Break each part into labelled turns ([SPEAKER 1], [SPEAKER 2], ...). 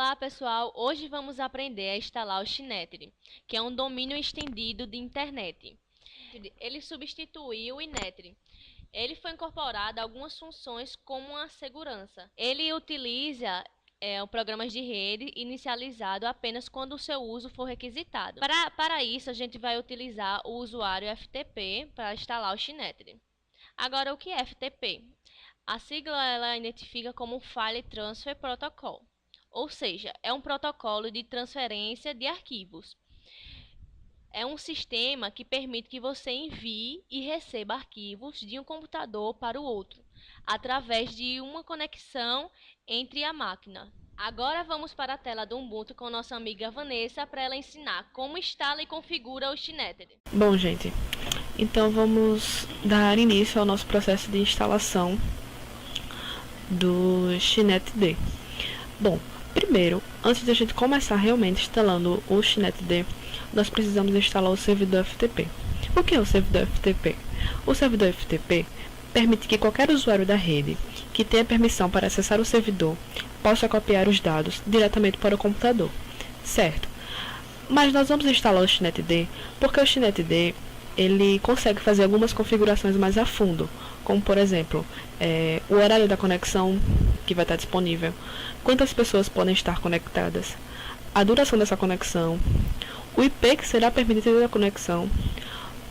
[SPEAKER 1] Olá pessoal, hoje vamos aprender a instalar o Xnetr, que é um domínio estendido de internet. Ele substituiu o Inetr. Ele foi incorporado a algumas funções como a segurança. Ele utiliza programas de rede inicializado apenas quando o seu uso for requisitado. Para isso, a gente vai utilizar o usuário FTP para instalar o Xnetr. Agora, o que é FTP? A sigla ela identifica como File Transfer Protocol, ou seja, é um protocolo de transferência de arquivos. É um sistema que permite que você envie e receba arquivos de um computador para o outro, através de uma conexão entre a máquina. Agora vamos para a tela do Ubuntu com nossa amiga Vanessa para ela ensinar como instala e configura o Xnetr.
[SPEAKER 2] Bom, gente, então vamos dar início ao nosso processo de instalação do Xnetd. Bom, primeiro, antes de a gente começar realmente instalando o Xnetd, nós precisamos instalar o servidor FTP. O que é o servidor FTP? O servidor FTP permite que qualquer usuário da rede que tenha permissão para acessar o servidor possa copiar os dados diretamente para o computador, certo? Mas nós vamos instalar o Xnetd porque o Xnetd ele consegue fazer algumas configurações mais a fundo, como por exemplo, o horário da conexão que vai estar disponível, quantas pessoas podem estar conectadas, a duração dessa conexão, o IP que será permitido da conexão,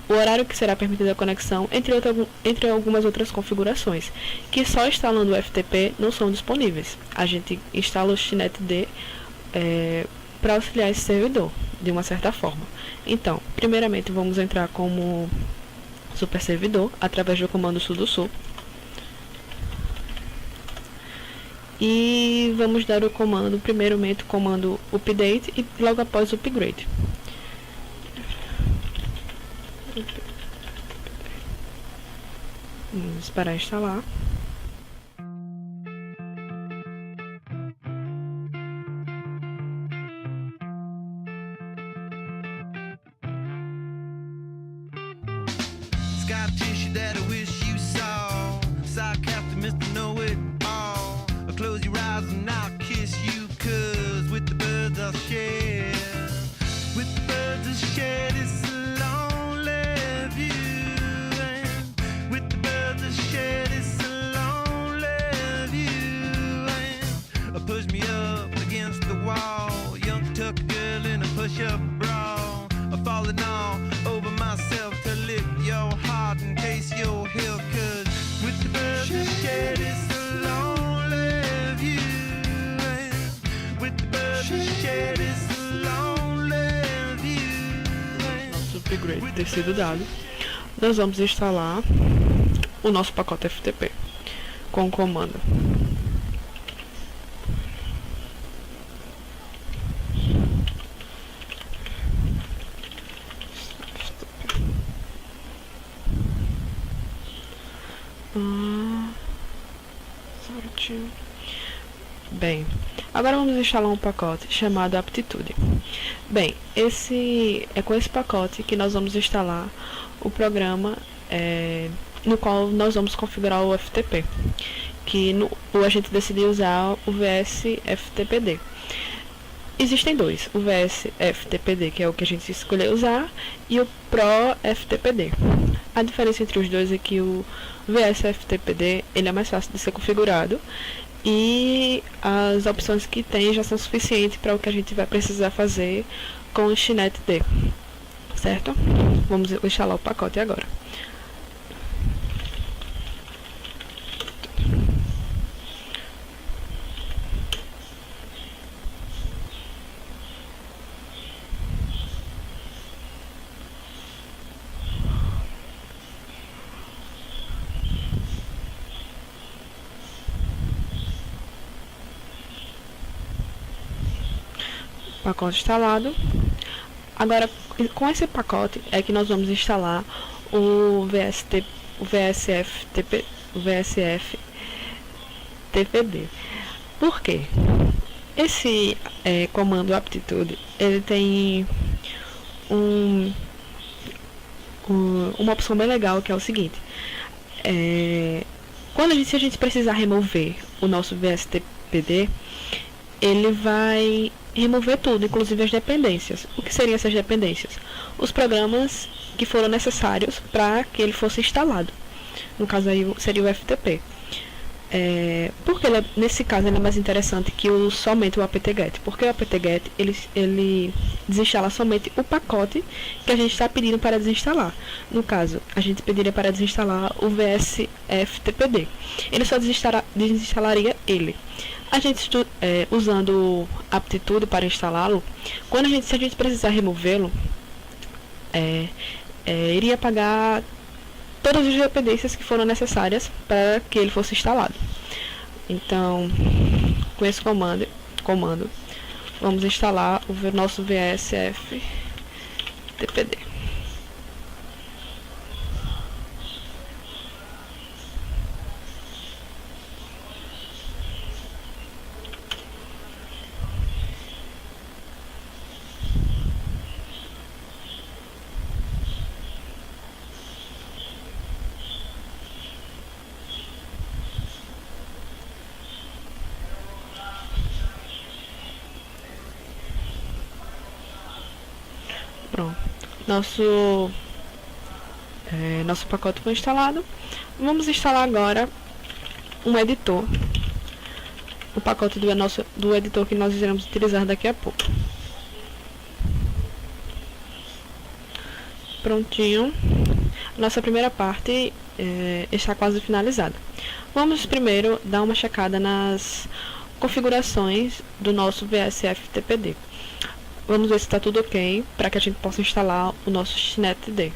[SPEAKER 2] o horário que será permitida a conexão, entre algumas outras configurações, que só instalando o FTP não são disponíveis. A gente instala o Xnetd para auxiliar esse servidor, de uma certa forma. Então, primeiramente vamos entrar como super servidor, através do comando sudo e vamos dar o comando, primeiramente o comando update e logo após o upgrade. Vamos esperar instalar.
[SPEAKER 3] Got tissue that I wish you saw. Sarcastic Mr. Know-It-All. I'll close your eyes and I'll kiss you, 'cause with the birds I'll share. With the birds I'll share this lonely view. And with the birds I'll share this lonely view. And push me up against the wall. Young tuck girl in a push-up bra. I'm falling all over myself to lift your heart and taste your hill, 'cause with the birds I share this lonely view. With the birds I share this lonely view.
[SPEAKER 2] Nosso upgrade ter sido dado, nós vamos instalar o nosso pacote FTP com o comando certinho. Bem, agora vamos instalar um pacote chamado Aptitude. Bem, é com esse pacote que nós vamos instalar o programa no qual nós vamos configurar o FTP, que a gente decidiu usar o VS-FTPD. Existem dois, o VS-FTPD, que é o que a gente escolheu usar, e o Pro-FTPD. A diferença entre os dois é que o VS-FTPD ele é mais fácil de ser configurado e as opções que tem já são suficientes para o que a gente vai precisar fazer com o Xnetd, certo? Vamos instalar o pacote agora. Pacote instalado. Agora, com esse pacote é que nós vamos instalar o VSFTPD. Por quê? Esse comando aptitude, ele tem uma opção bem legal, que é o seguinte: se a gente precisar remover o nosso VSTPD, ele vai remover tudo, inclusive as dependências. O que seriam essas dependências? Os programas que foram necessários para que ele fosse instalado. No caso aí seria o FTP. Porque nesse caso ele é mais interessante que somente o apt-get, porque o apt-get ele desinstala somente o pacote que a gente está pedindo para desinstalar. No caso, a gente pediria para desinstalar o VSFTPD. Ele só desinstalaria ele. A gente usando o aptitude para instalá-lo, se a gente precisar removê-lo, iria apagar todas as dependências que foram necessárias para que ele fosse instalado. Então, com esse comando vamos instalar o nosso VSFTPD. Pronto, nosso pacote foi instalado. Vamos instalar agora um editor, o pacote do editor que nós iremos utilizar daqui a pouco. Prontinho, nossa primeira parte está quase finalizada. Vamos primeiro dar uma checada nas configurações do nosso VSFTPD. Vamos ver se está tudo ok, para que a gente possa instalar o nosso SCHNET-D.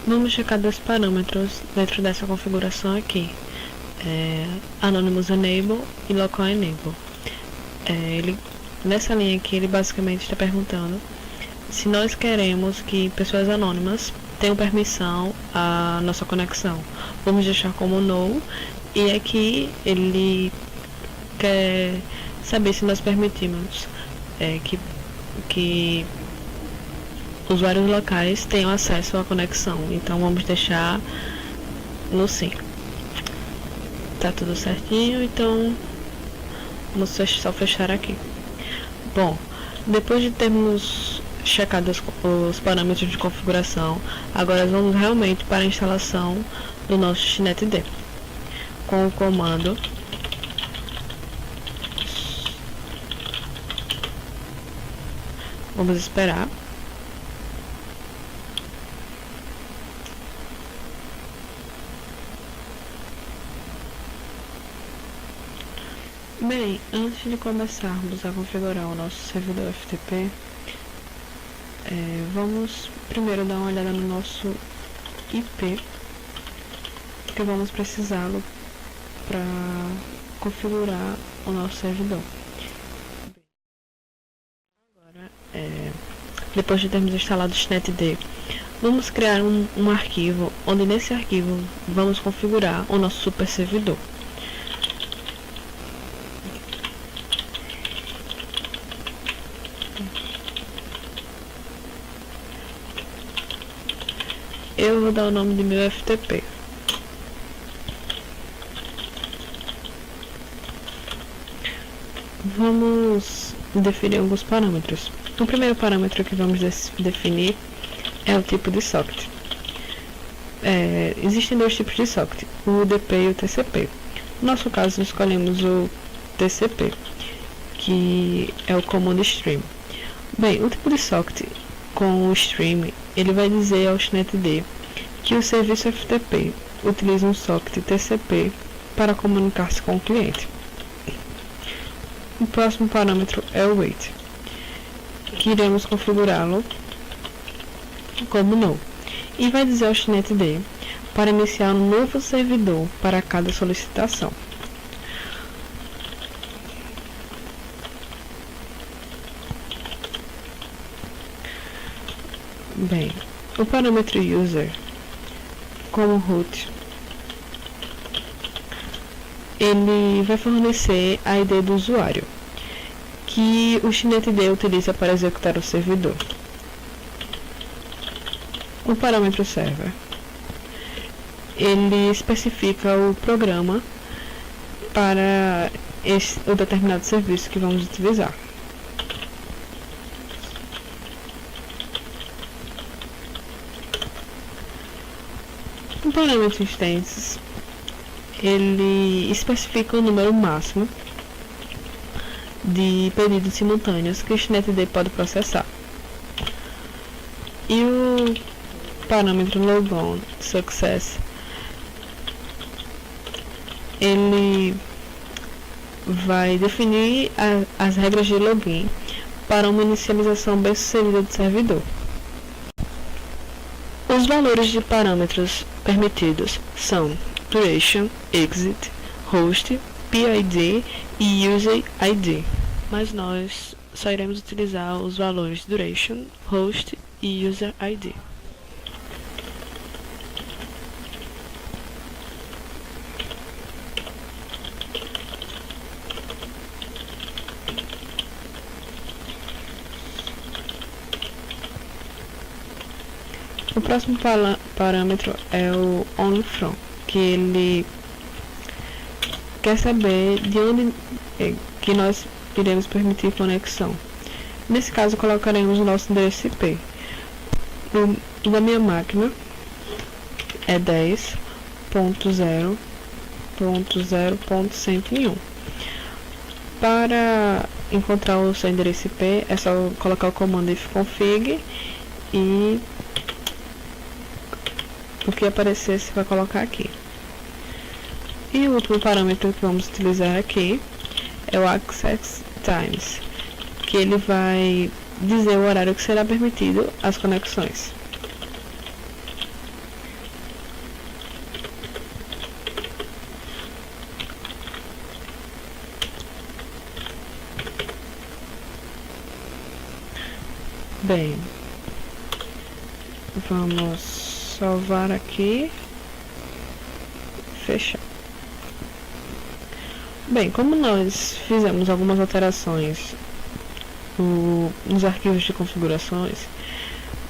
[SPEAKER 2] Vamos checar dois parâmetros dentro dessa configuração aqui. Anonymous Enable e Local Enable. Nessa linha aqui, ele basicamente está perguntando se nós queremos que pessoas anônimas tenham permissão à nossa conexão. Vamos deixar como no, e aqui ele quer saber se nós permitimos que usuários locais tenham acesso à conexão. Então vamos deixar no sim. Tá tudo certinho, então vamos só fechar aqui. Bom, depois de termos checado os parâmetros de configuração, agora vamos realmente para a instalação do nosso SCHNET-D com o comando vamos esperar. Bem, antes de começarmos a configurar o nosso servidor FTP, vamos primeiro dar uma olhada no nosso IP, que vamos precisá-lo para configurar o nosso servidor. Agora, depois de termos instalado o SCHNET-D, vamos criar um arquivo, onde nesse arquivo vamos configurar o nosso super servidor. Eu vou dar o nome de meu FTP. Vamos definir alguns parâmetros. O primeiro parâmetro que vamos definir é o tipo de socket. Existem dois tipos de socket, o UDP e o TCP. No nosso caso, escolhemos o TCP, que é o Command Stream. Bem, o tipo de socket com o stream, ele vai dizer ao SCHNET-D que o serviço FTP utiliza um socket TCP para comunicar-se com o cliente. O próximo parâmetro é o wait, que iremos configurá-lo como no, e vai dizer ao SCHNET-D para iniciar um novo servidor para cada solicitação. Bem, o parâmetro user como root, ele vai fornecer a ID do usuário que o SCHNET-D utiliza para executar o servidor. O parâmetro server, ele especifica o programa para o determinado serviço que vamos utilizar. O parâmetro instâncias, ele especifica o número máximo de pedidos simultâneos que o SnetD pode processar. E o parâmetro logon success, ele vai definir as regras de login para uma inicialização bem-sucedida do servidor. Os valores de parâmetros permitidos são duration, exit, host, PID e user ID, mas nós só iremos utilizar os valores duration, host e user ID. O próximo parâmetro é o onlyFrom, que ele quer saber de onde que nós iremos permitir conexão. Nesse caso, colocaremos o nosso endereço IP. O da minha máquina é 10.0.0.101. Para encontrar o seu endereço IP, é só colocar o comando ifconfig e o que aparecer você vai colocar aqui. E o último parâmetro que vamos utilizar aqui é o access times, que ele vai dizer o horário que será permitido às conexões. Bem, vamos salvar aqui, fechar. Bem, como nós fizemos algumas alterações nos arquivos de configurações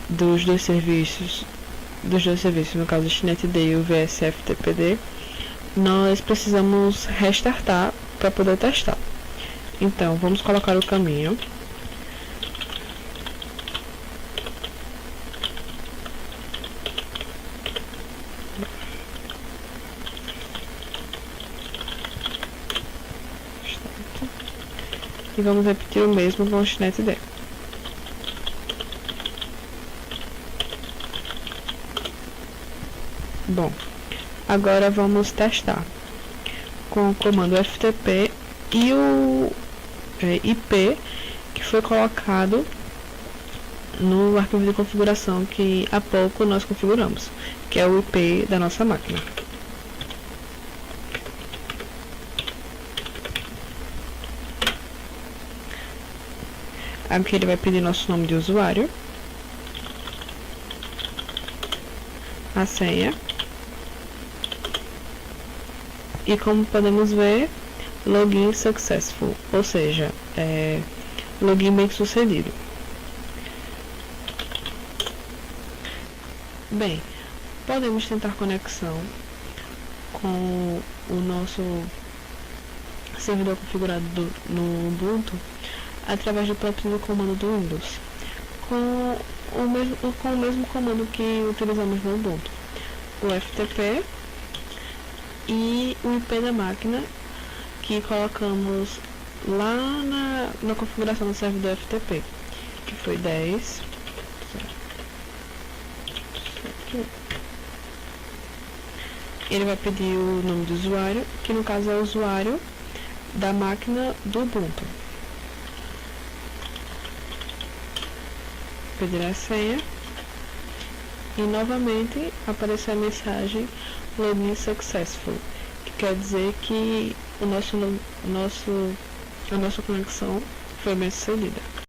[SPEAKER 2] dos dois serviços, no caso do SnetD e o VSFTPD, nós precisamos restartar para poder testar. Então, vamos colocar o caminho. E vamos repetir o mesmo com o SnetD. Bom, agora vamos testar com o comando FTP e o IP que foi colocado no arquivo de configuração que há pouco nós configuramos, que é o IP da nossa máquina. Aqui ele vai pedir nosso nome de usuário, a senha, e como podemos ver, login successful, ou seja, login bem sucedido. Bem, podemos tentar conexão com o nosso servidor configurado no Ubuntu através do próprio comando do Windows, com o mesmo comando que utilizamos no Ubuntu, o FTP e o IP da máquina que colocamos lá na configuração do servidor FTP, que foi 10. Ele vai pedir o nome do usuário, que no caso é o usuário da máquina do Ubuntu. Pedir a senha e novamente aparecer a mensagem login successful, que quer dizer que a nossa conexão foi bem sucedida.